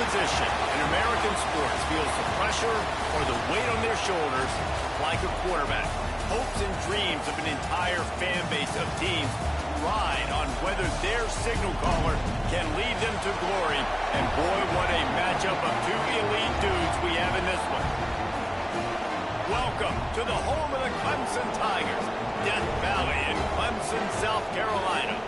position in American sports feels the pressure or the weight on their shoulders like a quarterback. Hopes and dreams of an entire fan base of teams ride on whether their signal caller can lead them to glory. And boy, what a matchup of two elite dudes we have in this one. Welcome to the home of the Clemson Tigers, Death Valley in Clemson, South Carolina.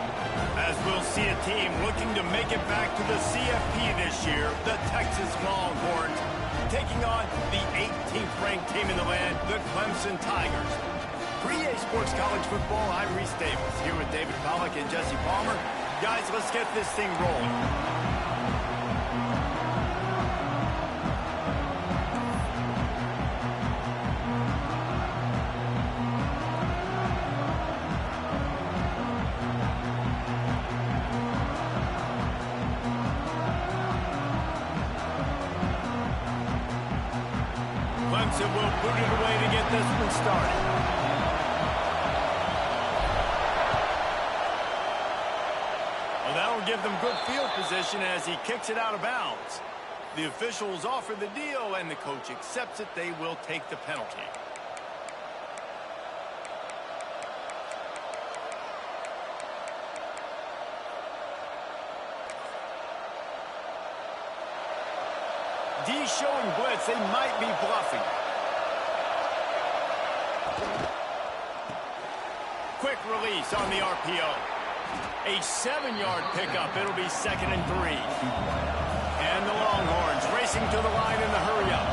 As we'll see a team looking to make it back to the CFP this year, the Texas Longhorns, taking on the 18th ranked team in the land, the Clemson Tigers. For EA Sports College Football, I'm Reese Davis, here with David Pollack and Jesse Palmer. Guys, let's get this thing rolling. Clemson will boot it away to get this one started. Well, that will give them good field position as he kicks it out of bounds. The officials offer the deal, and the coach accepts it. They will take the penalty. D showing blitz. They might be bluffing. Quick release on the RPO. A 7-yard pickup. It'll be 2nd and 3. And the Longhorns racing to the line in the hurry-up.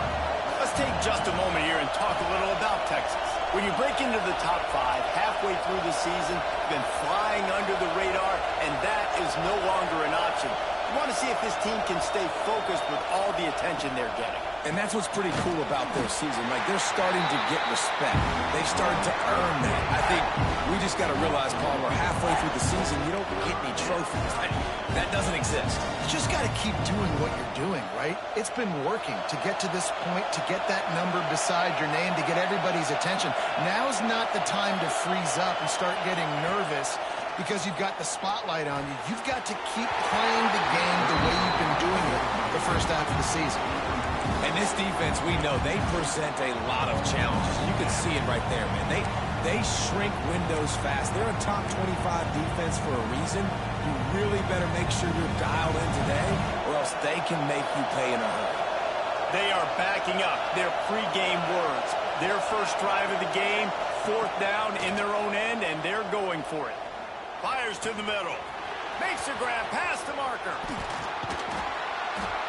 Let's take just a moment here and talk a little about Texas. When you break into the top 5 halfway through the season, you've been flying under the radar, and that is no longer an option. You want to see if this team can stay focused with all the attention they're getting. And that's what's pretty cool about their season. Like, they're starting to get respect. They've started to earn that. I think we just got to realize, Palmer, halfway through the season, you don't get any trophies. That doesn't exist. You just got to keep doing what you're doing, right? It's been working to get to this point, to get that number beside your name, to get everybody's attention. Now's not the time to freeze up and start getting nervous because you've got the spotlight on you. You've got to keep playing the game the way you've been doing it the first half of the season. And this defense, we know, they present a lot of challenges. You can see it right there, man. They shrink windows fast. They're a top 25 defense for a reason. You really better make sure you're dialed in today, or else they can make you pay in a hurry. They are backing up their pregame words. Their first drive of the game, 4th down in their own end, and they're going for it. Fires to the middle. Makes a grab past the marker.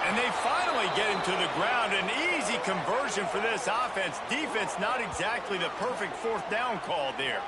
And they finally get him to the ground. An easy conversion for this offense. Defense not exactly the perfect 4th down call there.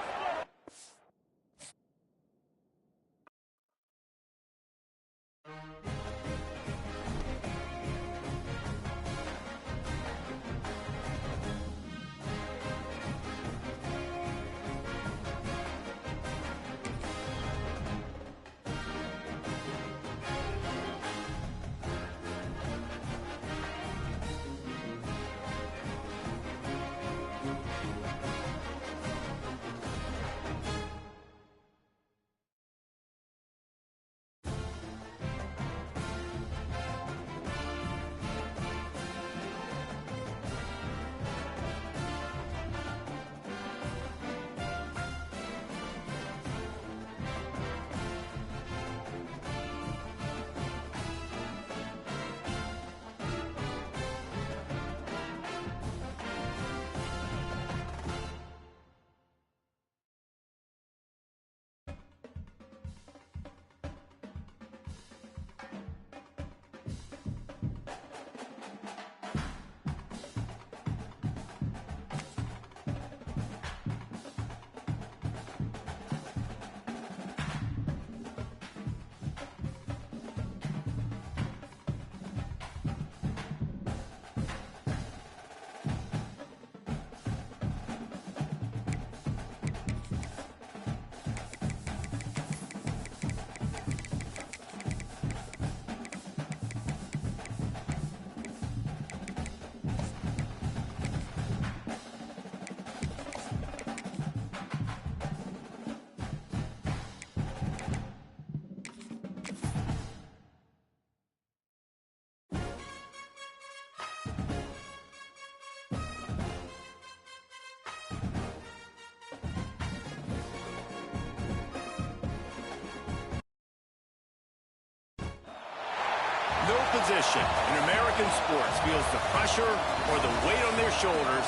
position in American sports feels the pressure or the weight on their shoulders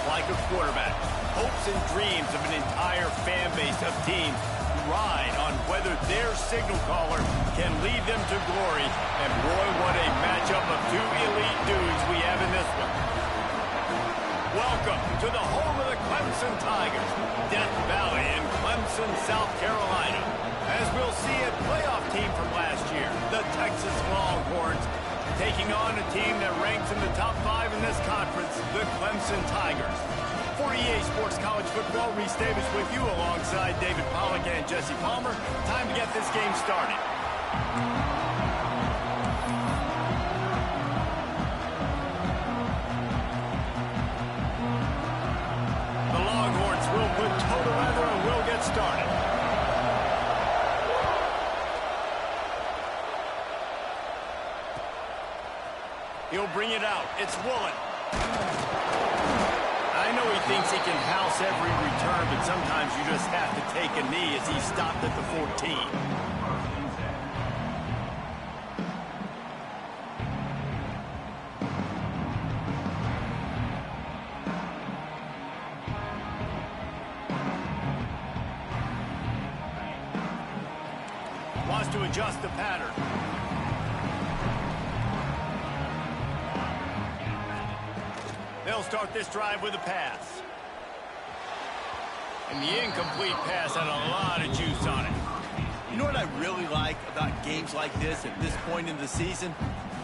like a quarterback. Hopes and dreams of an entire fan base of teams ride on whether their signal caller can lead them to glory. And boy, what a matchup of two elite dudes we have in this one. Welcome to the home of the Clemson Tigers, Death Valley in Clemson, South Carolina. As we'll see, a playoff team from last year, the Texas Longhorns, taking on a team that ranks in the top 5 in this conference, the Clemson Tigers. For EA Sports College Football, Reese Davis with you alongside David Pollack and Jesse Palmer. Time to get this game started. The Longhorns will put total weather and will get started. He'll bring it out. It's Woolen. I know he thinks he can house every return, but sometimes you just have to take a knee as he stopped at the 14. Wants to adjust the pattern. They'll start this drive with a pass. And the incomplete pass had a lot of juice on it. You know what I really like about games like this at this point in the season?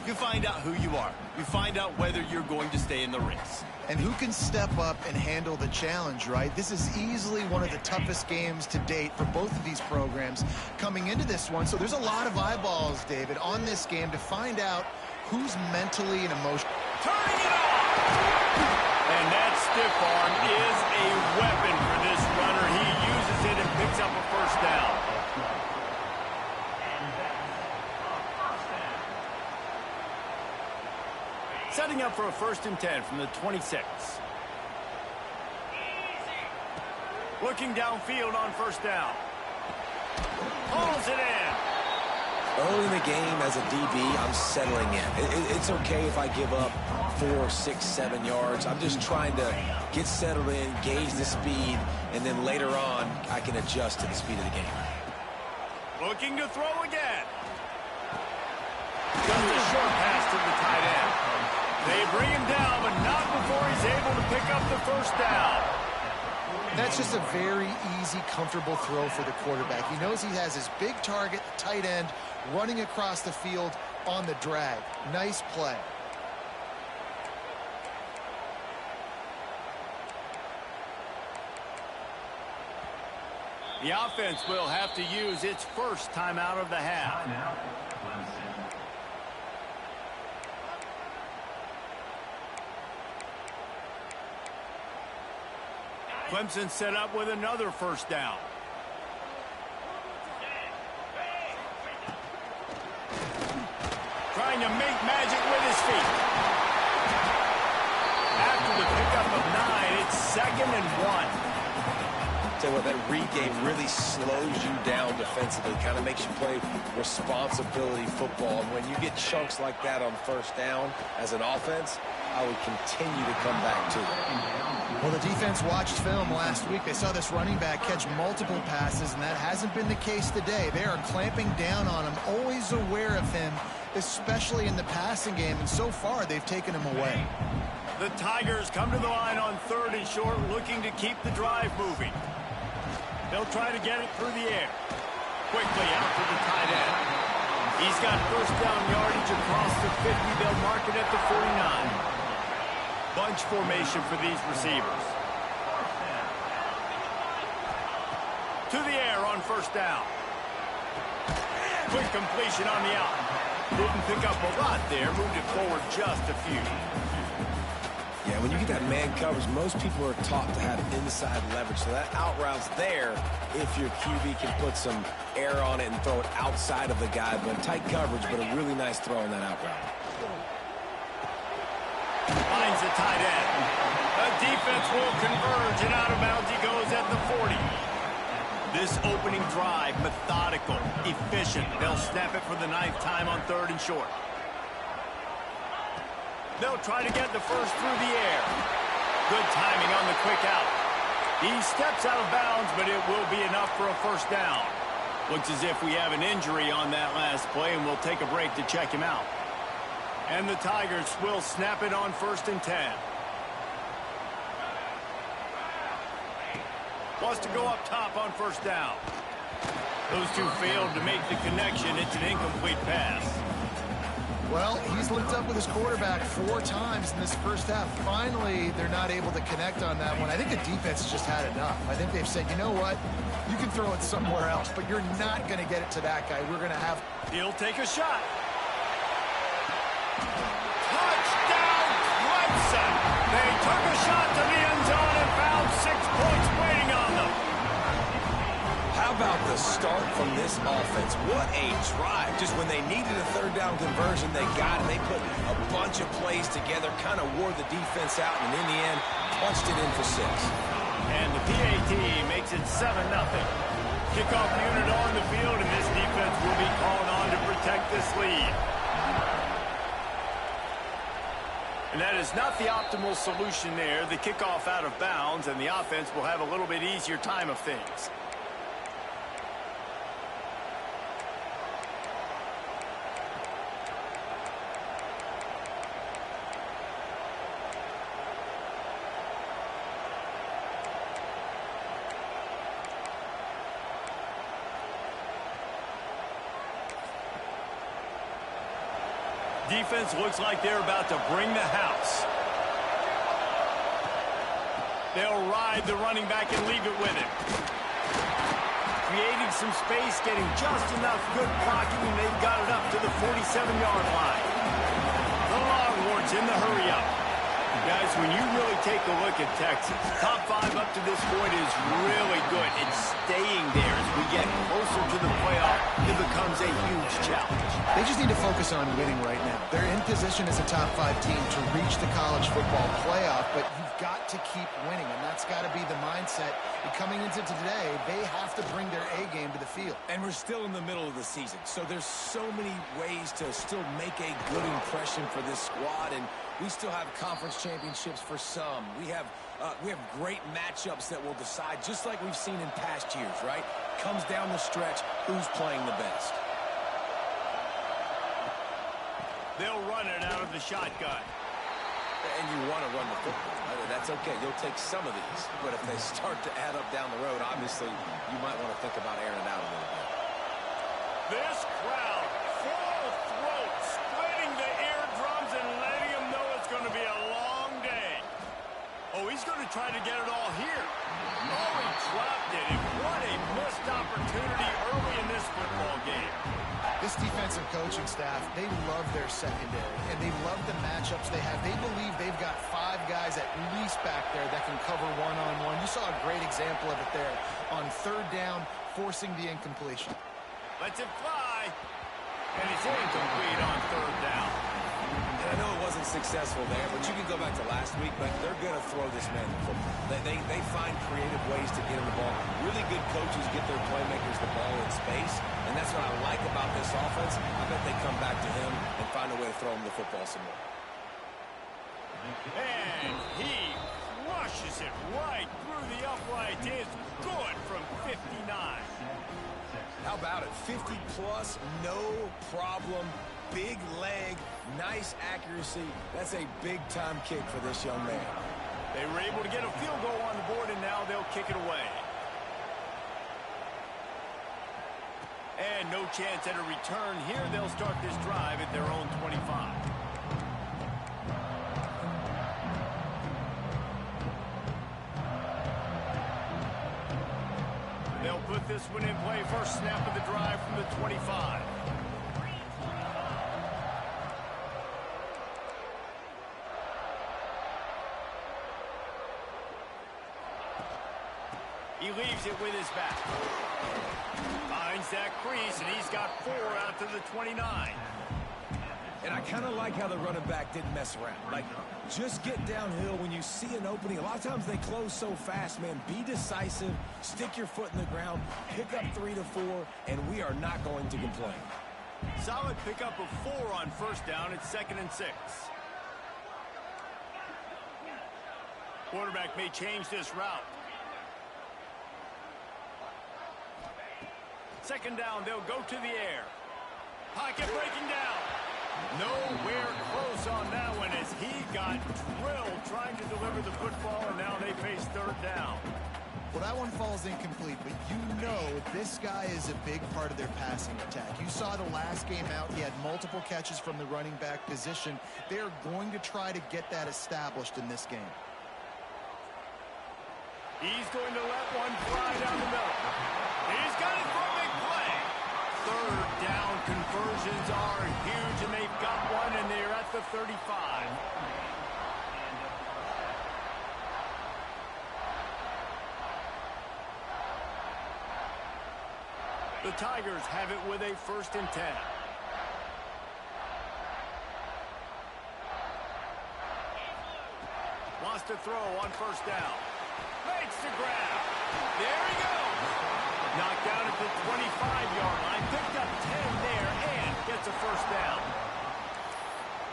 You find out who you are. You find out whether you're going to stay in the race. And who can step up and handle the challenge, right? This is easily one of the toughest games to date for both of these programs coming into this one. So there's a lot of eyeballs, David, on this game to find out who's mentally and emotionally. Turning it off! And that stiff arm is a weapon for this runner. He uses it and picks up a first down. Setting up for a 1st and 10 from the 26. Looking downfield on 1st down. Pulls it in. Early in the game as a DB, I'm settling in. It's okay if I give up 4, 6, 7 yards. I'm just trying to get settled in, gauge the speed, and then later on, I can adjust to the speed of the game. Looking to throw again. Just a short pass to the tight end. They bring him down, but not before he's able to pick up the 1st down. That's just a very easy, comfortable throw for the quarterback. He knows he has his big target, the tight end, running across the field on the drag. Nice play. The offense will have to use its first timeout of the half. Clemson set up with another 1st down. Trying to make magic with his feet. After the pickup of 9, it's 2nd and 1. Tell you what, that read game really slows you down defensively, kind of makes you play responsibility football. And when you get chunks like that on 1st down as an offense, I would continue to come back to it. Well, the defense watched film last week. They saw this running back catch multiple passes, and that hasn't been the case today. They are clamping down on him, always aware of him, especially in the passing game, and so far they've taken him away. The Tigers come to the line on 3rd and short, looking to keep the drive moving. They'll try to get it through the air. Quickly out to the tight end. He's got 1st down yardage across the 50. They'll mark it at the 49. Bunch formation for these receivers. To the air on 1st down. Quick completion on the out. Didn't pick up a lot there. Moved it forward just a few. Yeah, when you get that man coverage, most people are taught to have inside leverage. So that out route's there if your QB can put some air on it and throw it outside of the guy. But tight coverage, but a really nice throw on that out route. Finds the tight end. The defense will converge, and out of bounds he goes at the 40. This opening drive, methodical, efficient. They'll snap it for the 9th time on 3rd and short. They'll try to get the first through the air. Good timing on the quick out. He steps out of bounds, but it will be enough for a first down. Looks as if we have an injury on that last play, and we'll take a break to check him out. And the Tigers will snap it on 1st and 10. Wants to go up top on first down. Those two failed to make the connection. It's an incomplete pass. Well, he's linked up with his quarterback 4 times in this first half. Finally, they're not able to connect on that one. I think the defense has just had enough. I think they've said, you know what? You can throw it somewhere else, but you're not going to get it to that guy. We're going to have... He'll take a shot. Touchdown, Clemson! They took a shot to the end zone and found 6 points waiting on them. How about the start from this offense? What a drive. Just when they needed a 3rd down conversion, they got it. They put a bunch of plays together, kind of wore the defense out, and in the end, punched it in for 6. And the PAT makes it 7-0. Kickoff unit on the field, and this defense will be called on to protect this lead. And that is not the optimal solution there. The kickoff out of bounds, and the offense will have a little bit easier time of things. Defense looks like they're about to bring the house. They'll ride the running back and leave it with him. Creating some space, getting just enough good blocking, and they've got it up to the 47-yard line. The Longhorns in the hurry-up. Guys, when you really take a look at Texas, top 5 up to this point is really good. It's staying there as we get closer to the playoff. It becomes a huge challenge. They just need to focus on winning right now. They're in position as a top 5 team to reach the college football playoff, but you've got to keep winning, and that's got to be the mindset. And coming into today, they have to bring their A game to the field. And we're still in the middle of the season, so there's so many ways to still make a good impression for this squad, and we still have conference championships for some. We have great matchups that will decide, just like we've seen in past years, right? Comes down the stretch, who's playing the best. They'll run it out of the shotgun. And you want to run the football. That's okay. You'll take some of these. But if they start to add up down the road, obviously, you might want to think about airing it out a little bit. This crowd, full throat, splitting the eardrums and letting them know it's going to be a long day. Oh, he's going to try to get it all here. Oh, he dropped it. And what a missed opportunity early in this football game. This defensive coaching staff, they love their secondary, and they love the matchups they have. They believe they've got 5 guys at least back there that can cover one-on-one. You saw a great example of it there on 3rd down, forcing the incompletion. Lets it fly, and it's incomplete on 3rd down. And I know it wasn't successful there, but you can go back to last week, but they're going to throw this man the football. They find creative ways to get him the ball. Really good coaches get their playmakers the ball in space, and that's what I like about this offense. I bet they come back to him and find a way to throw him the football some more. And he rushes it right through the upright. It's good from 59. How about it? 50-plus, no problem. Big leg, nice accuracy. That's a big-time kick for this young man. They were able to get a field goal on the board, and now they'll kick it away. And no chance at a return here. They'll start this drive at their own 25. They'll put this one in play. First snap of the drive from the 25. He leaves it with his back. Finds that crease, and he's got 4 out to the 29. And I kind of like how the running back didn't mess around. Like, just get downhill when you see an opening. A lot of times they close so fast, man. Be decisive, stick your foot in the ground, pick up 3 to 4, and we are not going to complain. Solid pickup of 4 on first down. It's 2nd and 6. Quarterback may change this route. Second down, they'll go to the air. Pocket breaking down. Nowhere close on that one as he got drilled trying to deliver the football, and now they face third down. Well, that one falls incomplete, but you know this guy is a big part of their passing attack. You saw the last game out, he had multiple catches from the running back position. They're going to try to get that established in this game. He's going to let one fly down the middle. He's got it for a big play. Third down conversions are huge, and they've got one, and they're at the 35. The Tigers have it with a 1st and 10. Wants to throw on 1st down. Makes the grab. There he goes. Knocked down at the 25-yard line. Picked up 10 there and gets a 1st down.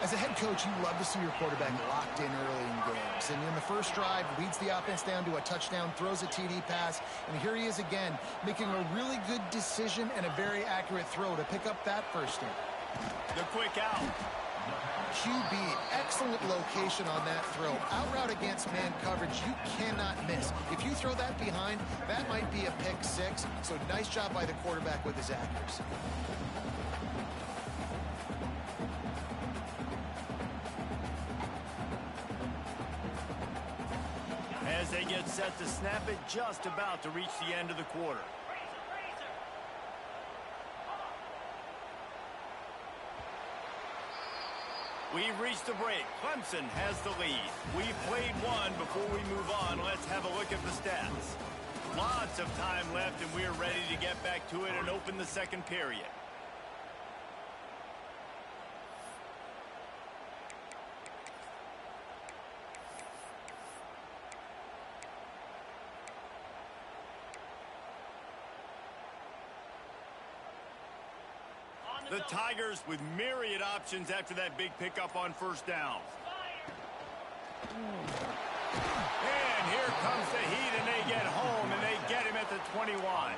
As a head coach, you love to see your quarterback locked in early in games. And in the first drive, leads the offense down to a touchdown, throws a TD pass, and here he is again, making a really good decision and a very accurate throw to pick up that 1st down. The quick out. QB, excellent location on that throw. Out route against man coverage, you cannot miss. If you throw that behind, that might be a pick 6. So nice job by the quarterback with his accuracy. As they get set to snap it, just about to reach the end of the quarter. We've reached the break. Clemson has the lead. We've played one. Before we move on, let's have a look at the stats. Lots of time left, and we're ready to get back to it and open the second period. The Tigers with myriad options after that big pickup on 1st down. And here comes the Heat, and they get home, and they get him at the 21.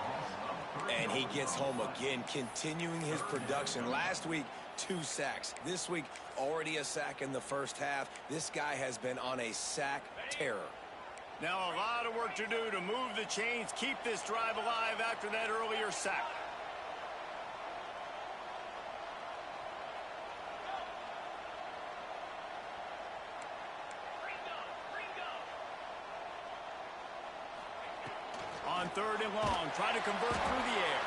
And he gets home again, continuing his production. Last week, 2 sacks. This week, already a sack in the first half. This guy has been on a sack terror. Now a lot of work to do to move the chains, keep this drive alive after that earlier sack. On 3rd and long, try to convert through the air.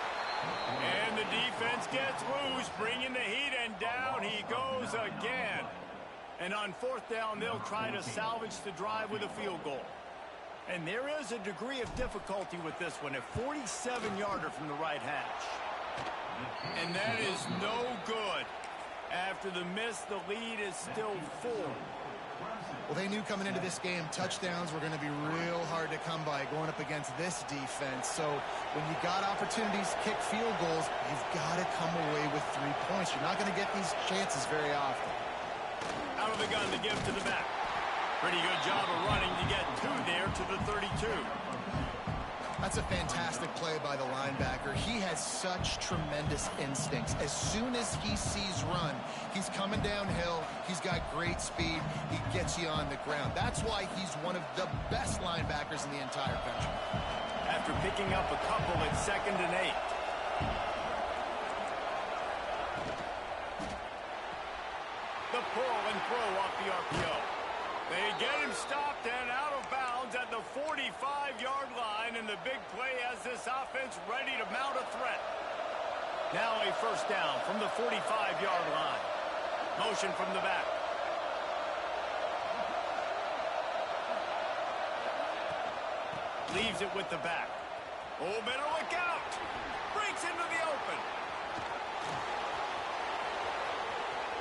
And the defense gets loose, bringing the Heat, and down he goes again. And on 4th down, they'll try to salvage the drive with a field goal. And there is a degree of difficulty with this one, a 47-yarder from the right hash. And that is no good. After the miss, the lead is still 4. Well, they knew coming into this game touchdowns were going to be real hard to come by going up against this defense. So when you got opportunities to kick field goals, you've got to come away with 3 points. You're not going to get these chances very often. Out of the gun to give to the back. Pretty good job of running to get 2 there to the 32. That's a fantastic play by the linebacker. He has such tremendous instincts. As soon as he sees run, he's coming downhill. He's got great speed. He gets you on the ground. That's why he's one of the best linebackers in the entire country. After picking up a couple at 2nd and 8. The pull and throw off the RPO. They get him stopped and out of bounds at the 45-yard line, and the big play has this offense ready to mount a threat. Now a 1st down from the 45-yard line. Motion from the back. Leaves it with the back. Oh, better look out. Breaks into the open.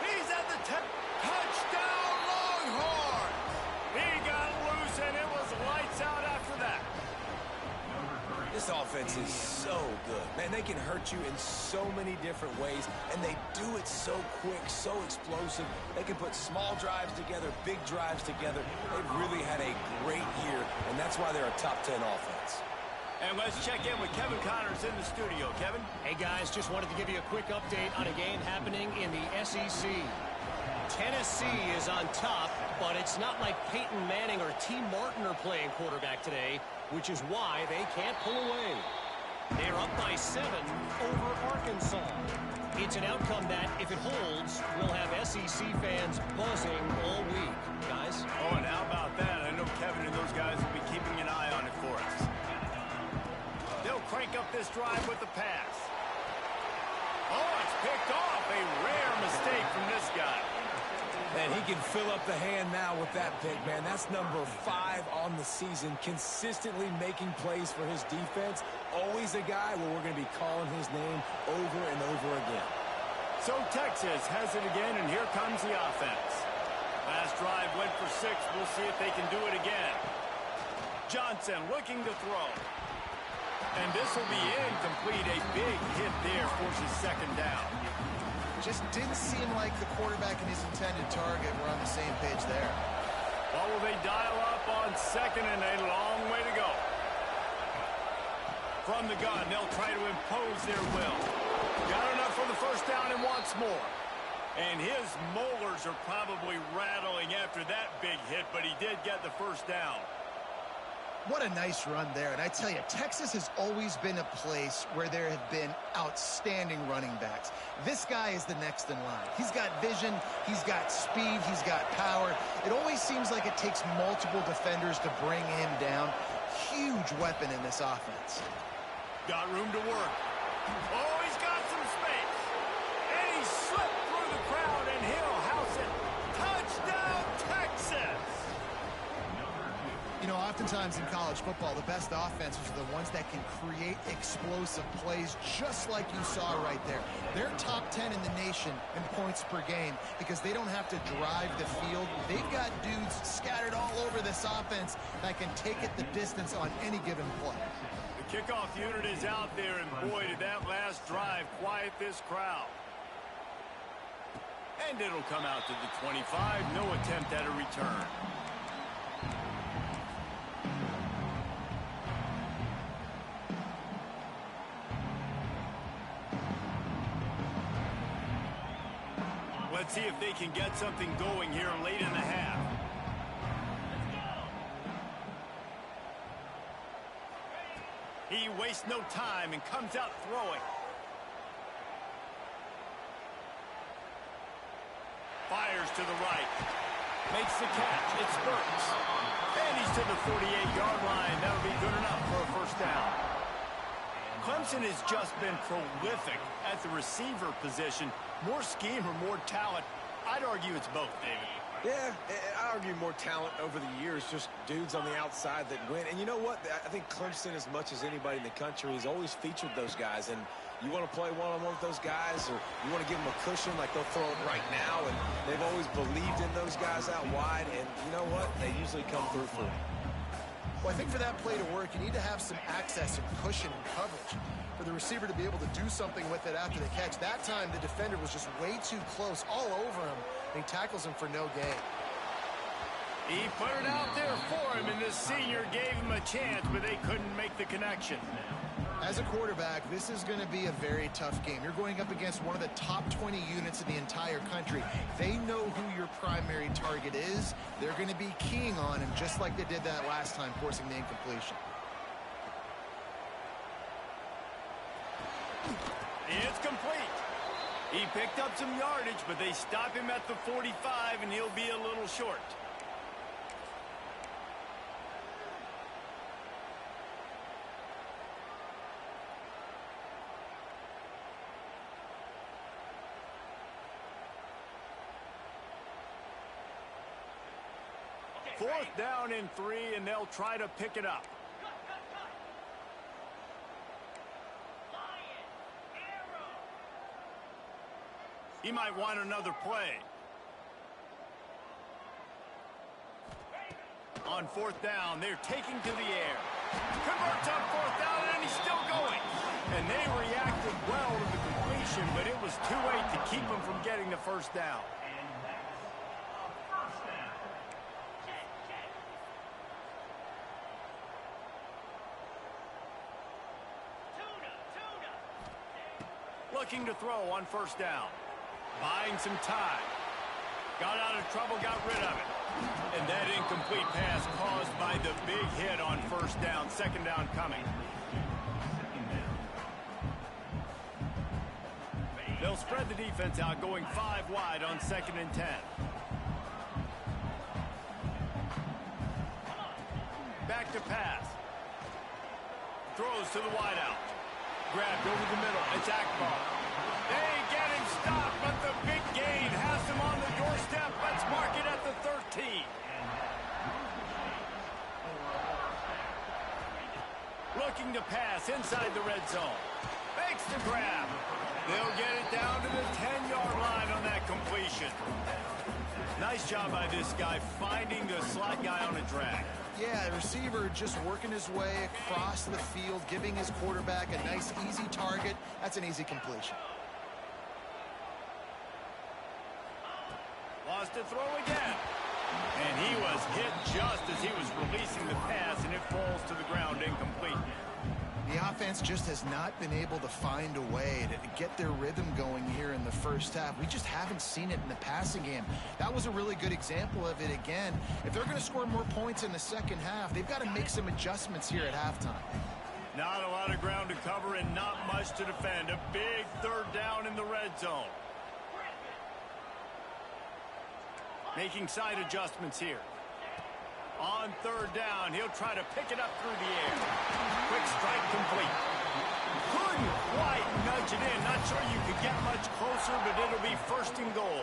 He's at the 10. Touchdown, Longhorns. He got loose, and it was lights out after that. This offense defense is so good. Man, they can hurt you in so many different ways, and they do it so quick, so explosive. They can put small drives together, big drives together. They've really had a great year, and that's why they're a top 10 offense. And let's check in with Kevin Connors in the studio. Kevin? Hey, guys, just wanted to give you a quick update on a game happening in the SEC. Tennessee is on top, but it's not like Peyton Manning or T. Martin are playing quarterback today, which is why they can't pull away. They're up by 7 over Arkansas. It's an outcome that, if it holds, will have SEC fans buzzing all week. Guys? Oh, and how about that? I know Kevin and those guys will be keeping an eye on it for us. They'll crank up this drive with the pass. Oh, it's picked off. A rare mistake from this guy. And he can fill up the hand now with that pick, man. That's number 5 on the season, consistently making plays for his defense. Always a guy where we're going to be calling his name over and over again. So Texas has it again, and here comes the offense. Last drive went for 6. We'll see if they can do it again. Johnson looking to throw. And this will be incomplete. A big hit there forces second down. Just didn't seem like the quarterback and his intended target were on the same page there. Well, will they dial up on second, and a long way to go. From the gun, they'll try to impose their will. Got enough for the first down and wants more. And his molars are probably rattling after that big hit, but he did get the first down. What a nice run there. And I tell you, Texas has always been a place where there have been outstanding running backs. This guy is the next in line. He's got vision, he's got speed, he's got power. It always seems like it takes multiple defenders to bring him down. Huge weapon in this offense. Got room to work. Oh, he's got some space. And he slipped through the crowd, and he'll house it. Touchdown, Texas! You know, oftentimes in college football, the best offenses are the ones that can create explosive plays, just like you saw right there. They're top 10 in the nation in points per game because they don't have to drive the field. They've got dudes scattered all over this offense that can take it the distance on any given play. The kickoff unit is out there, and boy, did that last drive quiet this crowd. And it'll come out to the 25. No attempt at a return. Let's see if they can get something going here late in the half. He wastes no time and comes out throwing. Fires to the right. Makes the catch. It spurts. And he's to the 48-yard line. That'll be good enough for a first down. Clemson has just been prolific at the receiver position. More scheme or more talent? I'd argue it's both, David. Yeah, I argue more talent over the years, just dudes on the outside that win. And you know what? I think Clemson, as much as anybody in the country, has always featured those guys. And you want to play one-on-one with those guys, or you want to give them a cushion like they'll throw it right now. And they've always believed in those guys out wide. And you know what? They usually come through for them. Well, I think for that play to work, you need to have some access and cushion and coverage for the receiver to be able to do something with it after the catch. That time, the defender was just way too close, all over him, and he tackles him for no gain. He put it out there for him, and the senior gave him a chance, but they couldn't make the connection. As a quarterback, this is going to be a very tough game. You're going up against one of the top 20 units in the entire country. They know who your primary target is. They're going to be keying on him, just like they did that last time, forcing the incompletion. It's complete. He picked up some yardage, but they stop him at the 45, and he'll be a little short. Fourth down and 3, and they'll try to pick it up. He might want another play. On fourth down, they're taking to the air. Converts on fourth down, and he's still going. And they reacted well to the completion, but it was too late to keep him from getting the first down. Looking to throw on first down. Buying some time. Got out of trouble, got rid of it. And that incomplete pass caused by the big hit on first down. Second down coming. They'll spread the defense out, going 5 wide on 2nd and 10. Back to pass. Throws to the wideout. Grabbed over the middle. It's Akbar. They get him stopped, but the big gain has him on the doorstep. Let's mark it at the 13. Looking to pass inside the red zone. Makes the grab. They'll get it down to the 10-yard line on that completion. Nice job by this guy finding the slot guy on a drag. Yeah, the receiver just working his way across the field, giving his quarterback a nice, easy target. That's an easy completion. Lost to throw again. And he was hit just as he was releasing the pass, and it falls to the ground incomplete. The offense just has not been able to find a way to get their rhythm going here in the first half. We just haven't seen it in the passing game. That was a really good example of it again. If they're going to score more points in the second half, they've got to make some adjustments here at halftime. Not a lot of ground to cover and not much to defend. A big third down in the red zone. Making side adjustments here. On third down, he'll try to pick it up through the air. Quick strike complete. Couldn't quite nudge it in. Not sure you could get much closer, but it'll be 1st and goal.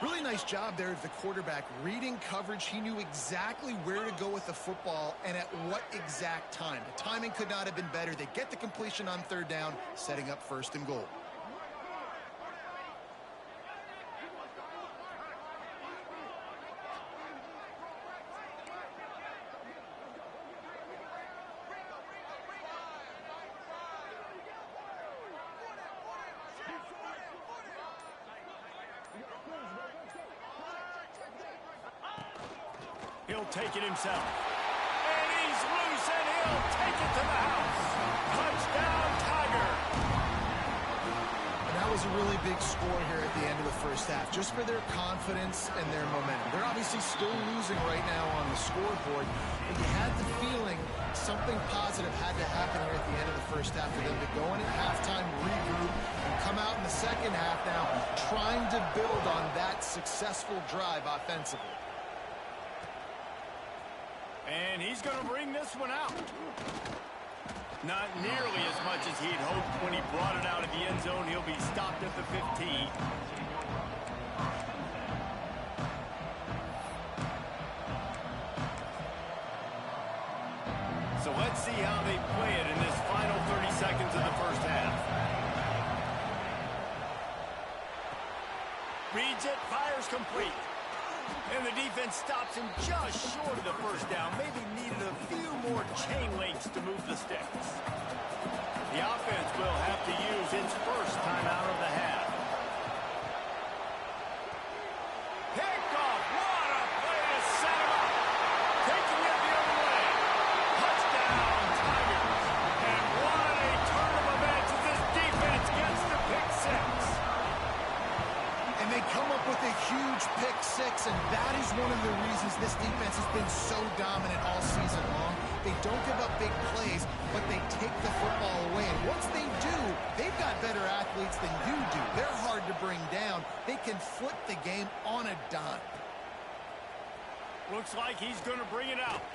Really nice job there of the quarterback. Reading coverage, he knew exactly where to go with the football and at what exact time. The timing could not have been better. They get the completion on third down, setting up 1st and goal. He'll take it himself. And he's loose, and he'll take it to the house. Touchdown, Tiger. And that was a really big score here at the end of the first half, just for their confidence and their momentum. They're obviously still losing right now on the scoreboard, but you had the feeling something positive had to happen here at the end of the first half for them to go in at halftime, regroup, and come out in the second half now trying to build on that successful drive offensively. And he's going to bring this one out. Not nearly as much as he'd hoped when he brought it out of the end zone. He'll be stopped at the 15. So let's see how they play it in this final 30 seconds of the first half. Reads it, fires complete. And the defense stops him just short of the first down. Maybe needed a few more chain links to move the sticks. The offense will have to use its first timeout of the half. Kickoff! What a play to set him up! Taking it the other way. Touchdown, Tigers! And what a turn of events as this defense gets the pick six. And they come up with a huge pick six, and that is one of the reasons this defense has been so dominant all season long. They don't give up big plays, but they take the football away. And once they do, they've got better athletes than you do. They're hard to bring down. They can flip the game on a dime. Looks like he's going to bring it out.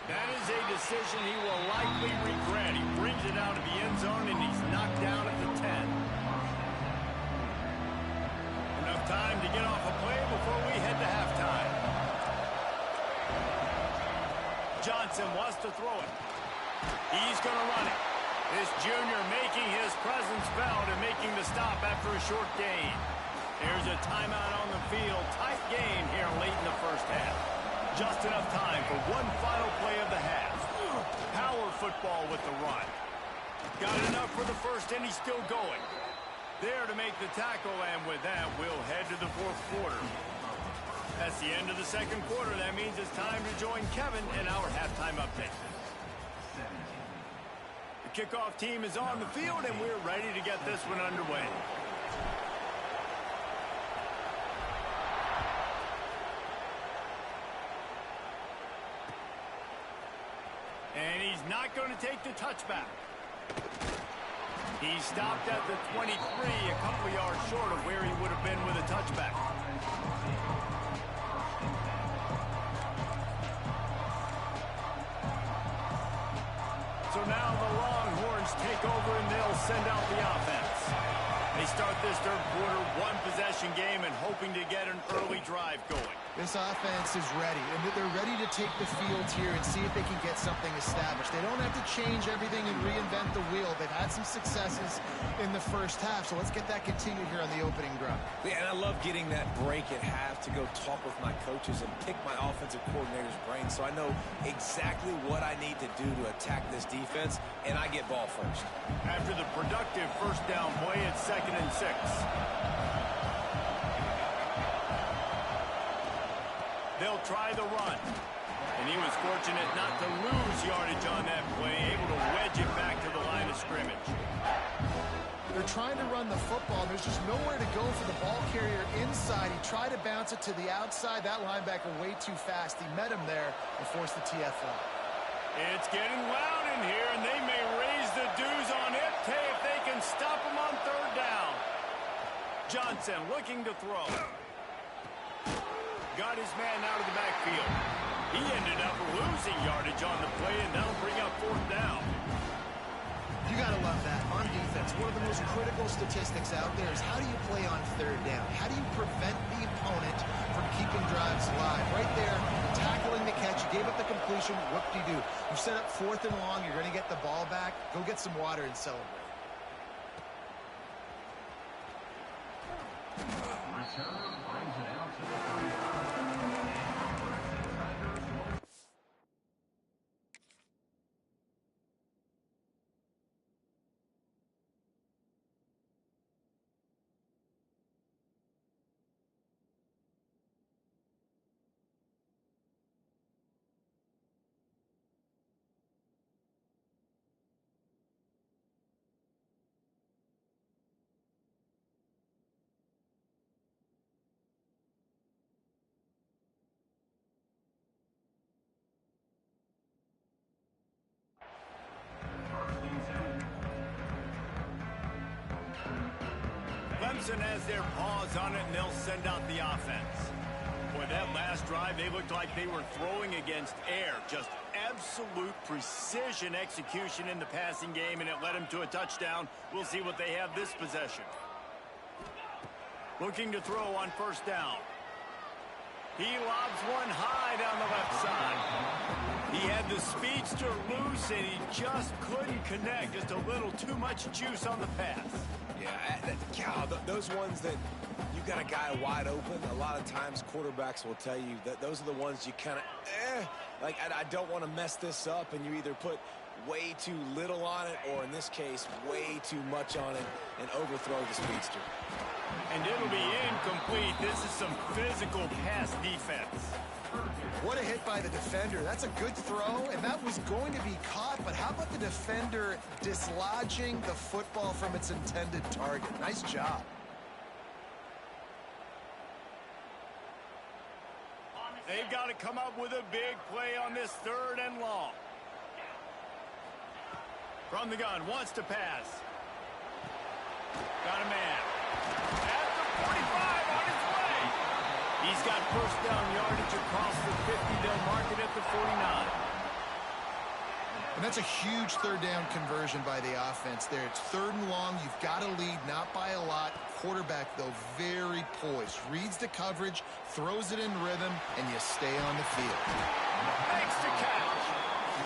That is a decision he will likely regret. He brings it out of the end zone, and he's knocked down at the 10. Enough time to get off a play before we head to halftime. Johnson wants to throw it. He's going to run it. This junior making his presence felt and making the stop after a short gain. There's a timeout on the field. Tight game here late in the first half. Just enough time for one final play of the half. Power football with the run. Got enough for the first, and he's still going. There to make the tackle, and with that, we'll head to the fourth quarter. That's the end of the second quarter. That means it's time to join Kevin in our halftime update. The kickoff team is on the field, and we're ready to get this one underway. And he's not going to take the touchback. He stopped at the 23, a couple of yards short of where he would have been with a touchback. So now the Longhorns take over and they'll send out the offense. They start this third quarter one-possession game and hoping to get an early drive going. This offense is ready, and they're ready to take the field here and see if they can get something established. They don't have to change everything and reinvent the wheel. They've had some successes in the first half, so let's get that continued here on the opening drive. Yeah, and I love getting that break at half to go talk with my coaches and pick my offensive coordinator's brain so I know exactly what I need to do to attack this defense, and I get ball first. After the productive first down play, it's 2nd and 6. They'll try the run. And he was fortunate not to lose yardage on that play, able to wedge it back to the line of scrimmage. They're trying to run the football. There's just nowhere to go for the ball carrier inside. He tried to bounce it to the outside. That linebacker way too fast. He met him there and forced the TFL. It's getting loud in here, and they may raise the dues on it if they can stop him on third down. Johnson looking to throw. Got his man out of the backfield. He ended up losing yardage on the play, and that'll bring up fourth down. You got to love that. On defense, one of the most critical statistics out there is how do you play on third down? How do you prevent the opponent from keeping drives alive? Right there, tackling the catch. You gave up the completion. What do you do? You set up 4th and long. You're going to get the ball back. Go get some water and celebrate. Clemson has their paws on it, and they'll send out the offense. Boy, that last drive, they looked like they were throwing against air. Just absolute precision execution in the passing game, and it led them to a touchdown. We'll see what they have this possession. Looking to throw on first down. He lobs one high down the left side. He had the speedster loose, and he just couldn't connect. Just a little too much juice on the pass. Yeah, those ones that you got a guy wide open, a lot of times quarterbacks will tell you that those are the ones you kind of, like, I don't want to mess this up, and you either put way too little on it, or in this case, way too much on it, and overthrow the speedster. And it'll be incomplete. This is some physical pass defense. What a hit by the defender. That's a good throw, and that was going to be caught, but how about the defender dislodging the football from its intended target? Nice job. They've got to come up with a big play on this 3rd and long. From the gun, wants to pass. Got a man. At the 45, on his way. He's got first down yardage across the 50. They'll mark it at the 49. And that's a huge 3rd down conversion by the offense there. It's 3rd and long. You've got to lead, not by a lot. Quarterback, though, very poised. Reads the coverage, throws it in rhythm, and you stay on the field. Makes the catch.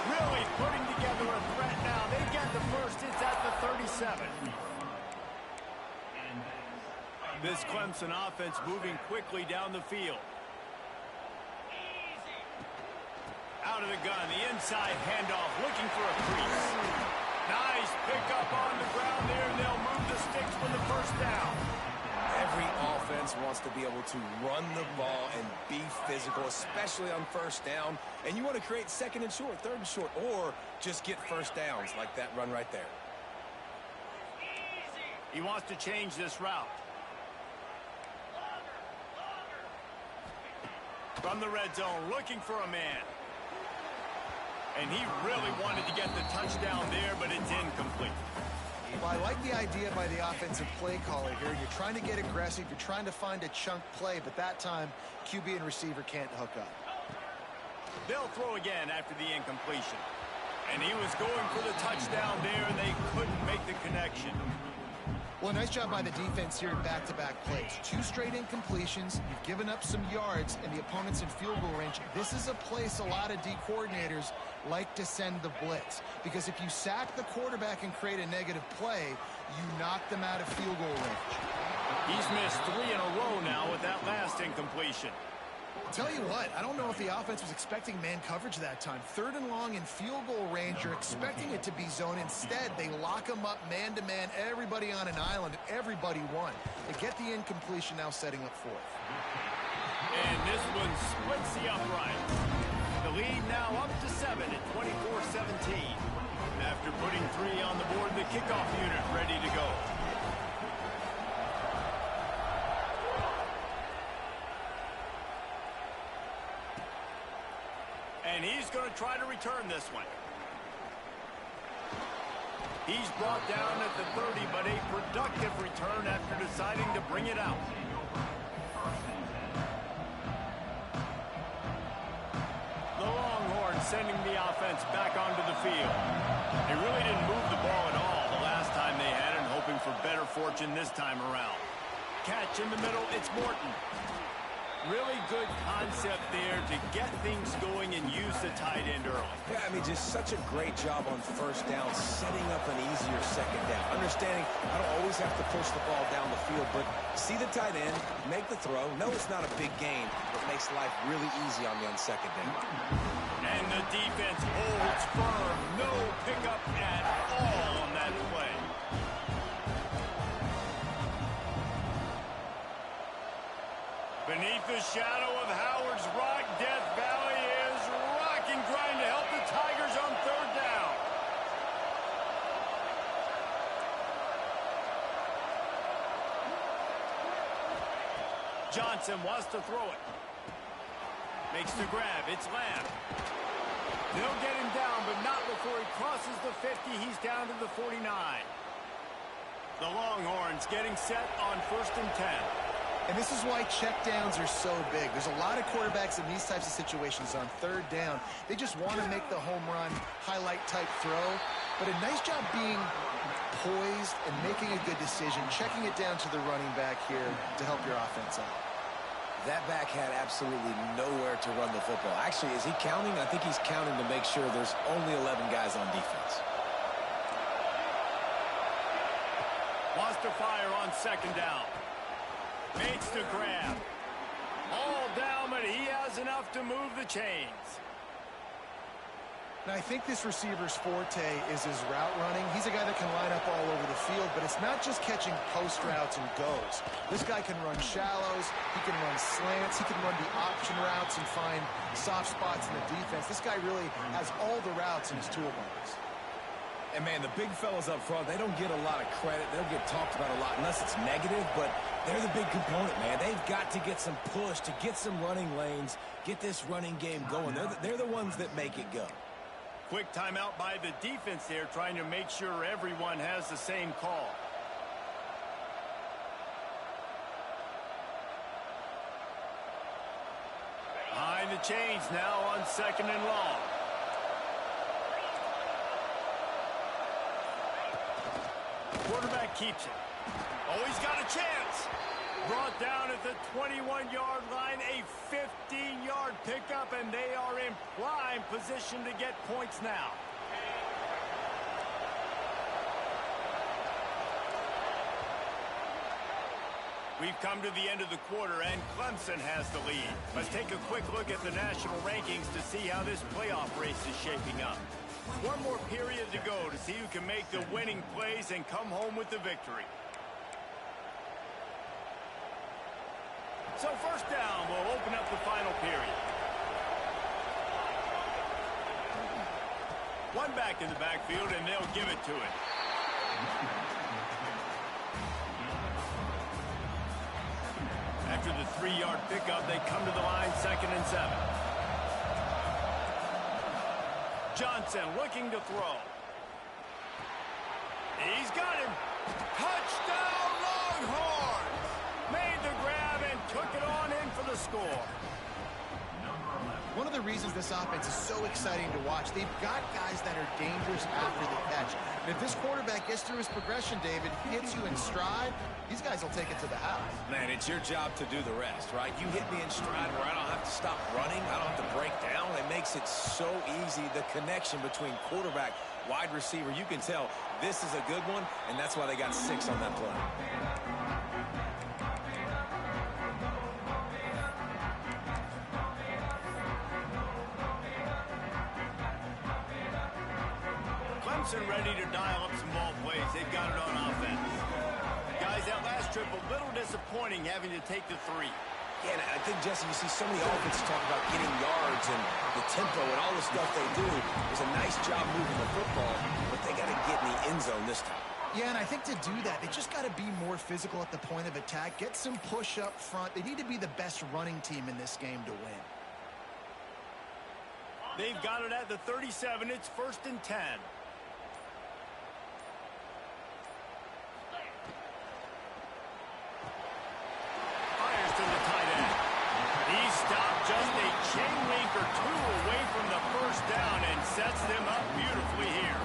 Really putting together a threat now. They get the first. It's at the 37. This Clemson offense moving quickly down the field. out of the gun. The inside handoff, looking for a crease. Nice pickup on the ground there, and they'll move the sticks for the first down. Every offense wants to be able to run the ball and be physical, especially on first down. And you want to create second and short, third and short, or just get first downs like that run right there. He wants to change this route. From the red zone, looking for a man. And he really wanted to get the touchdown there, but it's incomplete. Well, I like the idea by the offensive play caller here. You're trying to get aggressive. You're trying to find a chunk play, but that time, QB and receiver can't hook up. They'll throw again after the incompletion. And he was going for the touchdown there, and they couldn't make the connection. Well, nice job by the defense here in back-to-back plays. 2 straight incompletions. You've given up some yards, and the opponent's in field goal range. This is a place a lot of D coordinators like to send the blitz, because if you sack the quarterback and create a negative play, you knock them out of field goal range. He's missed 3 in a row now with that last incompletion. Tell you what, I don't know if the offense was expecting man coverage that time. 3rd and long in field goal range, you're expecting it to be zone. Instead, they lock them up man-to-man, everybody on an island, and everybody won. They get the incompletion, now setting up 4th. And this one splits the upright. The lead now up to 7 at 24-17. After putting 3 on the board, the kickoff unit ready to go. And he's going to try to return this one. He's brought down at the 30, but a productive return after deciding to bring it out. The Longhorns sending the offense back onto the field. They really didn't move the ball at all the last time they had it, hoping for better fortune this time around. Catch in the middle, it's Morton. Really good concept there to get things going and use the tight end early. Yeah, I mean, just such a great job on first down, setting up an easier second down. Understanding I don't always have to push the ball down the field, but see the tight end, make the throw. No, it's not a big gain, but makes life really easy on me on second down. And the defense holds firm. No pickup at all on that play. Beneath the shadow of Howard's Rock, Death Valley is rock and grind to help the Tigers on 3rd down. Johnson wants to throw it. Makes the grab. It's Lamb. They'll get him down, but not before he crosses the 50. He's down to the 49. The Longhorns getting set on 1st and 10. And this is why checkdowns are so big. There's a lot of quarterbacks in these types of situations on 3rd down. They just want to make the home run, highlight-type throw. But a nice job being poised and making a good decision, checking it down to the running back here to help your offense out. That back had absolutely nowhere to run the football. Actually, is he counting? I think he's counting to make sure there's only 11 guys on defense. Wants to fire on 2nd down. Makes the grab. All down, but he has enough to move the chains. Now, I think this receiver's forte is his route running. He's a guy that can line up all over the field, but it's not just catching post routes and goes. This guy can run shallows, he can run slants, he can run the option routes and find soft spots in the defense. This guy really has all the routes in his toolbox. And, man, the big fellas up front, they don't get a lot of credit. They don't get talked about a lot unless it's negative, but they're the big component, man. They've got to get some push, to get some running lanes, get this running game going. They're the ones that make it go. Quick timeout by the defense there, trying to make sure everyone has the same call. Behind the chains now on 2nd and long. Quarterback keeps it. Oh, he's got a chance. Brought down at the 21-yard line, a 15-yard pickup, and they are in prime position to get points now. We've come to the end of the quarter, and Clemson has the lead. Let's take a quick look at the national rankings to see how this playoff race is shaping up. One more period to go to see who can make the winning plays and come home with the victory. So first down will open up the final period. One back in the backfield, and they'll give it to it. After the 3-yard pickup, they come to the line 2nd and 7. Johnson looking to throw. He's got him. Touchdown Longhorns! Made the grab and took it on in for the score. One of the reasons this offense is so exciting to watch, they've got guys that are dangerous after the catch. And if this quarterback gets through his progression, David, hits you in stride, these guys will take it to the house. Man, it's your job to do the rest, right? You hit me in stride where I don't have to stop running. I don't have to break down. It makes it so easy. The connection between quarterback, wide receiver, you can tell this is a good one, and that's why they got 6 on that play. Clemson ready to dial up some ball plays. They've got it on offense. Guys, that last trip, a little disappointing having to take the 3. Yeah, and I think, Jesse, you see so many offenses talk about getting yards and the tempo and all the stuff they do. It's a nice job moving the football, but they got to get in the end zone this time. Yeah, and I think to do that, they just got to be more physical at the point of attack, get some push up front. They need to be the best running team in this game to win. They've got it at the 37. It's 1st and 10. Fires to the tight end. He stopped just a chain link or 2 away from the first down and sets them up beautifully here.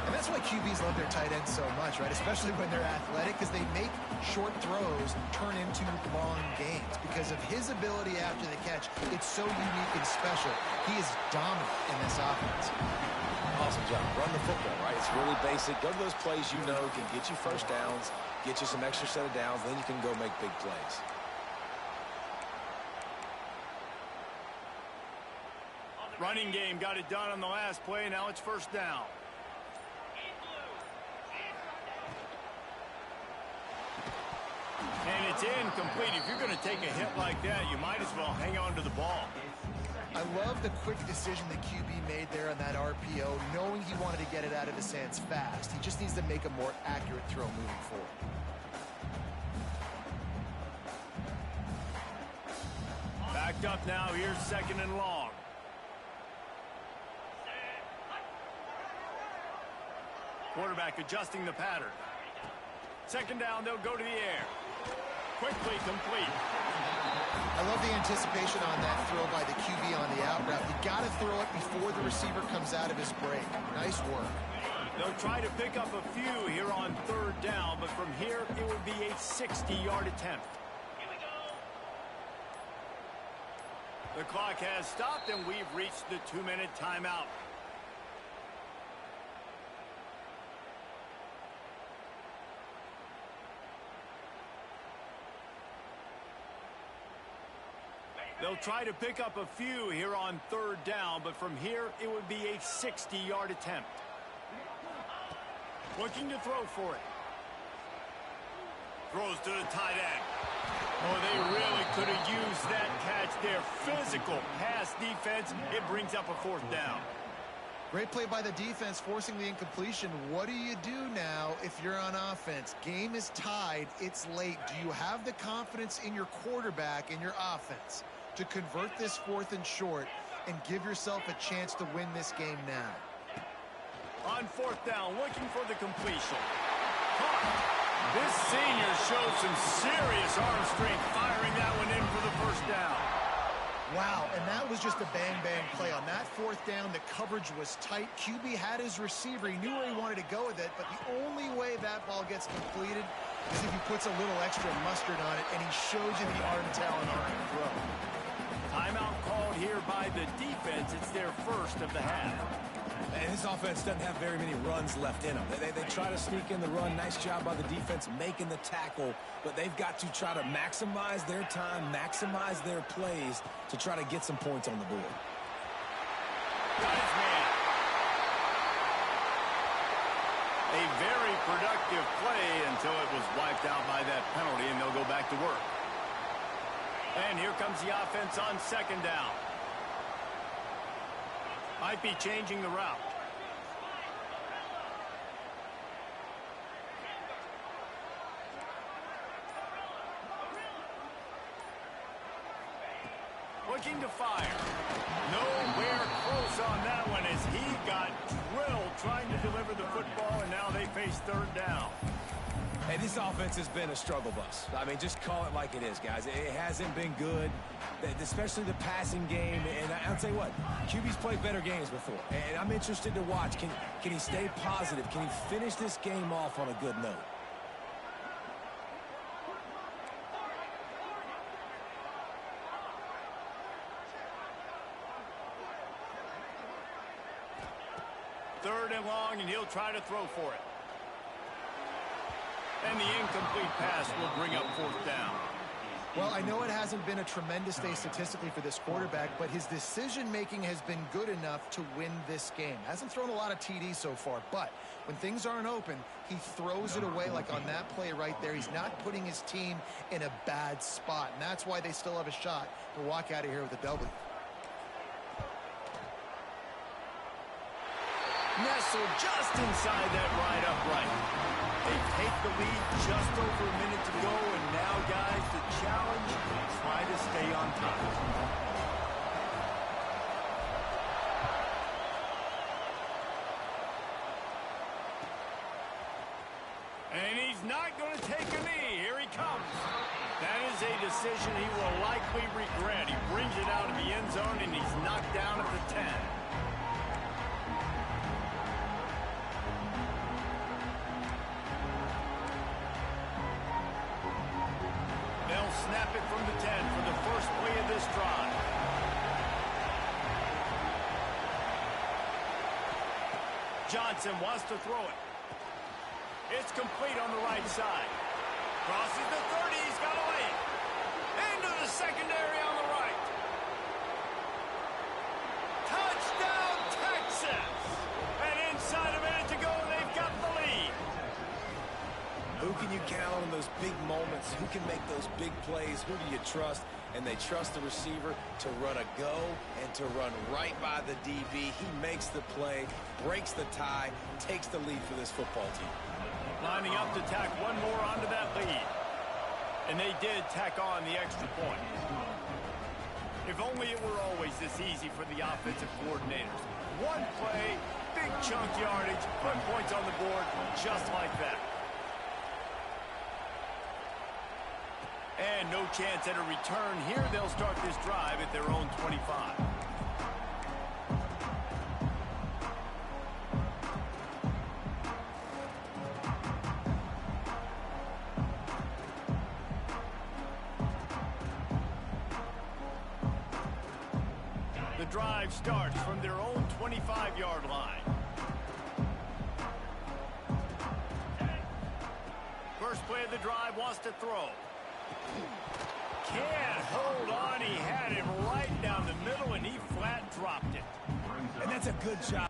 And that's why QBs love their tight ends so much, right? Especially when they're athletic, because they make short throws turn into long gains. Because of his ability after the catch, it's so unique and special. He is dominant in this offense. Awesome job. Run the football, right? It's really basic. Go to those plays you know can get you first downs, get you some extra set of downs, then you can go make big plays. Running game got it done on the last play. Now it's 1st down. And it's incomplete. If you're going to take a hit like that, you might as well hang on to the ball. I love the quick decision the QB made there on that RPO, knowing he wanted to get it out of his hands fast. He just needs to make a more accurate throw moving forward. Backed up now. Here's 2nd and long. Quarterback adjusting the pattern. 2nd down, they'll go to the air. Quickly complete. I love the anticipation on that throw by the QB on the out route. You got to throw it before the receiver comes out of his break. Nice work. They'll try to pick up a few here on 3rd down, but from here it will be a 60-yard attempt. The clock has stopped, and we've reached the 2-minute timeout. They'll try to pick up a few here on 3rd down, but from here it would be a 60-yard attempt. Looking to throw for it. Throws to the tight end. Oh, they really could have used that catch there. Physical pass defense. It brings up a 4th down. Great play by the defense, forcing the incompletion. What do you do now if you're on offense? Game is tied. It's late. Do you have the confidence in your quarterback and your offense to convert this 4th and short and give yourself a chance to win this game now? On 4th down, looking for the completion. Caught. This senior showed some serious arm strength, firing that one in for the 1st down. Wow, and that was just a bang-bang play. On that 4th down, the coverage was tight. QB had his receiver. He knew where he wanted to go with it, but the only way that ball gets completed is if he puts a little extra mustard on it, and he shows you the arm talent on the throw. Timeout called here by the defense. It's their 1st of the half. And this offense doesn't have very many runs left in them. They try to sneak in the run. Nice job by the defense making the tackle, but they've got to try to maximize their time, maximize their plays to try to get some points on the board. Nice man. A very productive play until it was wiped out by that penalty, and they'll go back to work. And here comes the offense on second down. Might be changing the route. Looking to fire. Nowhere close on that one as he got drilled trying to deliver the football, and now they face third down. Hey, this offense has been a struggle bus. I mean, just call it like it is, guys. It hasn't been good, especially the passing game. And I'll tell you what, QB's played better games before. And I'm interested to watch. Can he stay positive? Can he finish this game off on a good note? Third and long, and he'll try to throw for it. And the incomplete pass will bring up fourth down. Well, I know it hasn't been a tremendous day statistically for this quarterback, but his decision-making has been good enough to win this game. Hasn't thrown a lot of TDs so far, but when things aren't open, he throws it away like on that play right there. He's not putting his team in a bad spot, and that's why they still have a shot to walk out of here with a W. Nestled just inside that right upright. They take the lead just over a minute to go, and now, guys, the challenge, try to stay on top. And he's not going to take a knee. Here he comes. That is a decision he will likely regret. He brings it out of the end zone, and he's knocked down at the 10. Snap it from the 10 for the first play of this drive. Johnson wants to throw it. It's complete on the right side. Crosses the 30. He's got away. Into the secondary on the right. Touchdown, Texas! And inside a minute to go, they've got the lead. Who can you count on in those big moments? Who can make those big plays? Who do you trust? And they trust the receiver to run a go and to run right by the DB. He makes the play, breaks the tie, takes the lead for this football team. Lining up to tack one more onto that lead. And they did tack on the extra point. If only it were always this easy for the offensive coordinators. One play, big chunk yardage, put points on the board just like that. And no chance at a return here. They'll start this drive at their own 25. The drive starts from their own 25-yard line. First play of the drive, wants to throw. Can't hold on. He had him right down the middle, and he flat dropped it. And that's a good job.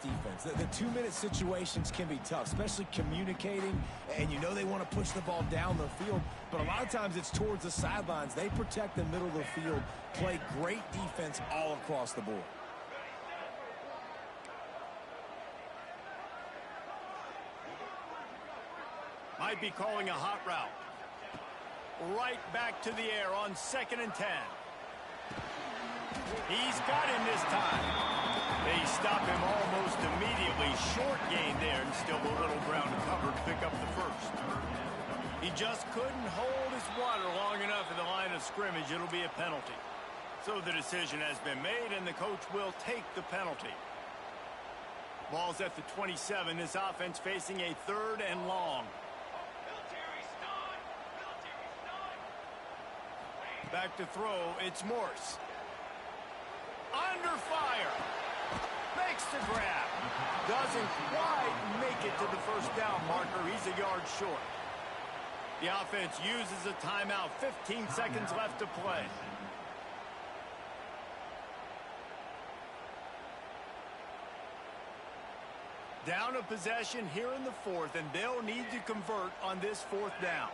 Defense. The 2-minute situations can be tough, especially communicating, and you know they want to push the ball down the field, but a lot of times it's towards the sidelines. They protect the middle of the field, play great defense all across the board. Might be calling a hot route. Right back to the air on 2nd and 10. He's got him this time. They stop him almost immediately. Short gain there, and still a little ground to cover to pick up the first. He just couldn't hold his water long enough at the line of scrimmage. It'll be a penalty. So the decision has been made, and the coach will take the penalty. Ball's at the 27. This offense facing a 3rd and long. Back to throw, it's Morse. Under fire. Makes the grab. Doesn't quite make it to the first down marker. He's a yard short. The offense uses a timeout. 15 seconds left to play. Down a possession here in the 4th, and they'll need to convert on this 4th down.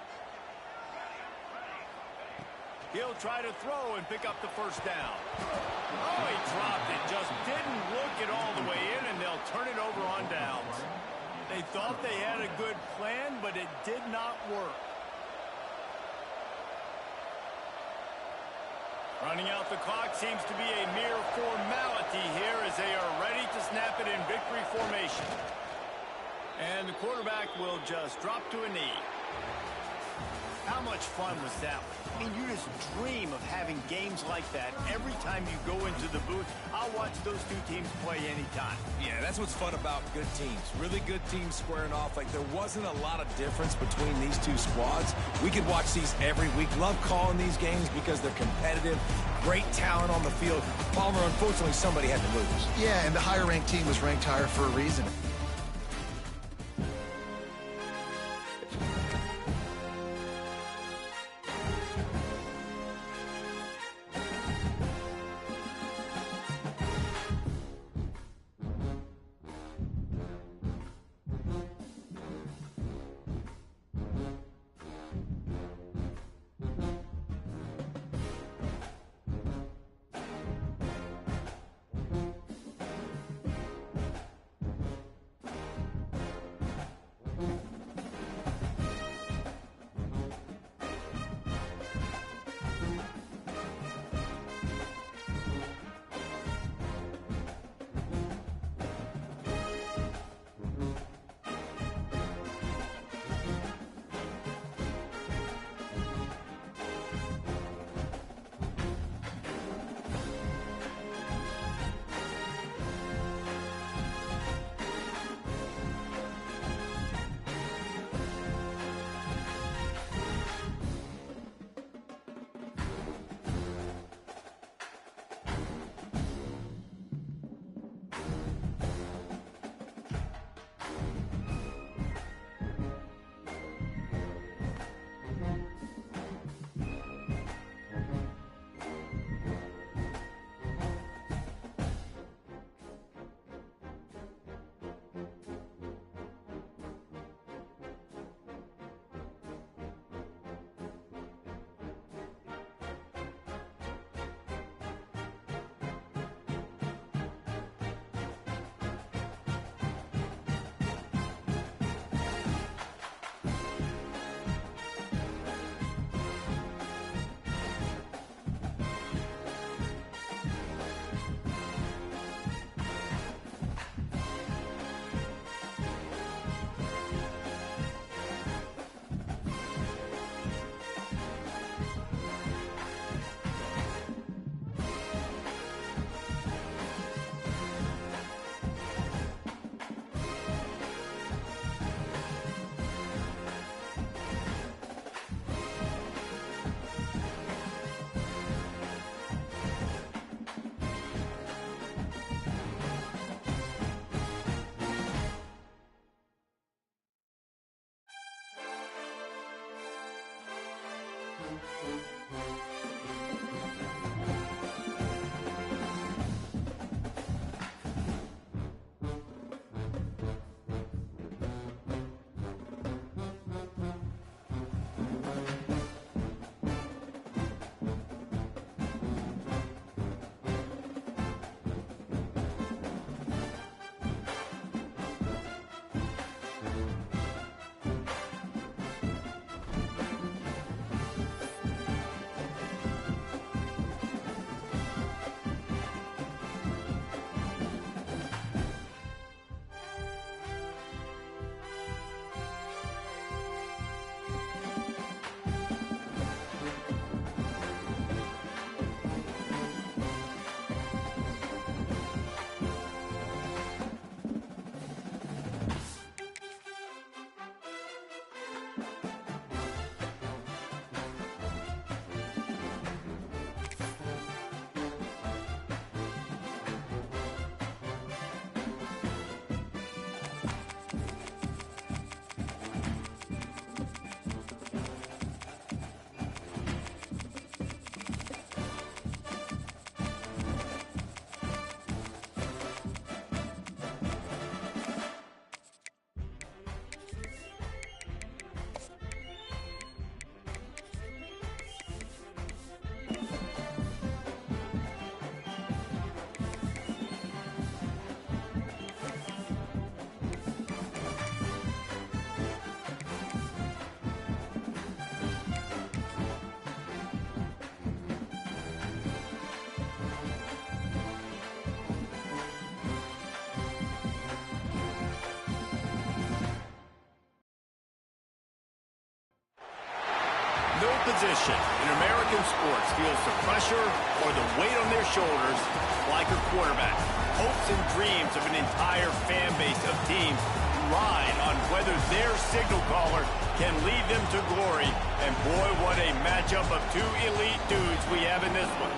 He'll try to throw and pick up the first down. Oh, he dropped it. Just didn't look it all the way in, and they'll turn it over on downs. They thought they had a good plan, but it did not work. Running out the clock seems to be a mere formality here as they are ready to snap it in victory formation. And the quarterback will just drop to a knee. How much fun was that one? I mean, you just dream of having games like that every time you go into the booth. I'll watch those two teams play anytime. Yeah, that's what's fun about good teams. Really good teams squaring off. Like, there wasn't a lot of difference between these two squads. We could watch these every week. Love calling these games because they're competitive. Great talent on the field. Palmer, unfortunately, somebody had to lose. Yeah, and the higher-ranked team was ranked higher for a reason. field position in American sports feels the pressure or the weight on their shoulders like a quarterback. Hopes and dreams of an entire fan base of teams ride on whether their signal caller can lead them to glory. And boy, what a matchup of two elite dudes we have in this one.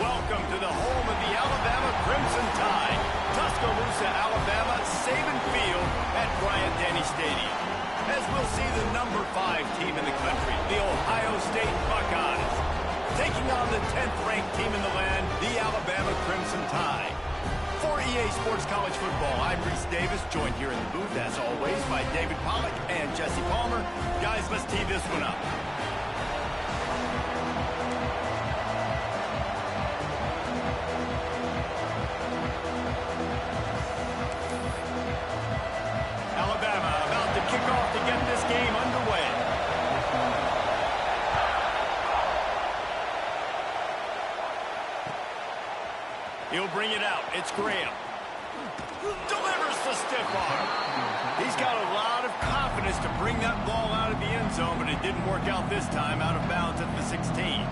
Welcome to the home of the Alabama Crimson Tide. Tuscaloosa, Alabama, Saban Field at Bryant-Denny Stadium. As we'll see the number 5 team in the country, the Ohio State Buckeyes, taking on the 10th-ranked team in the land, the Alabama Crimson Tide. For EA Sports College Football, I'm Reese Davis, joined here in the booth, as always, by David Pollack and Jesse Palmer. Guys, let's tee this one up. Alabama about to kick off to get this game underway. He'll bring it out. It's Graham. Delivers the stiff arm. He's got a lot of confidence to bring that ball out of the end zone, but it didn't work out this time, out of bounds at the 16.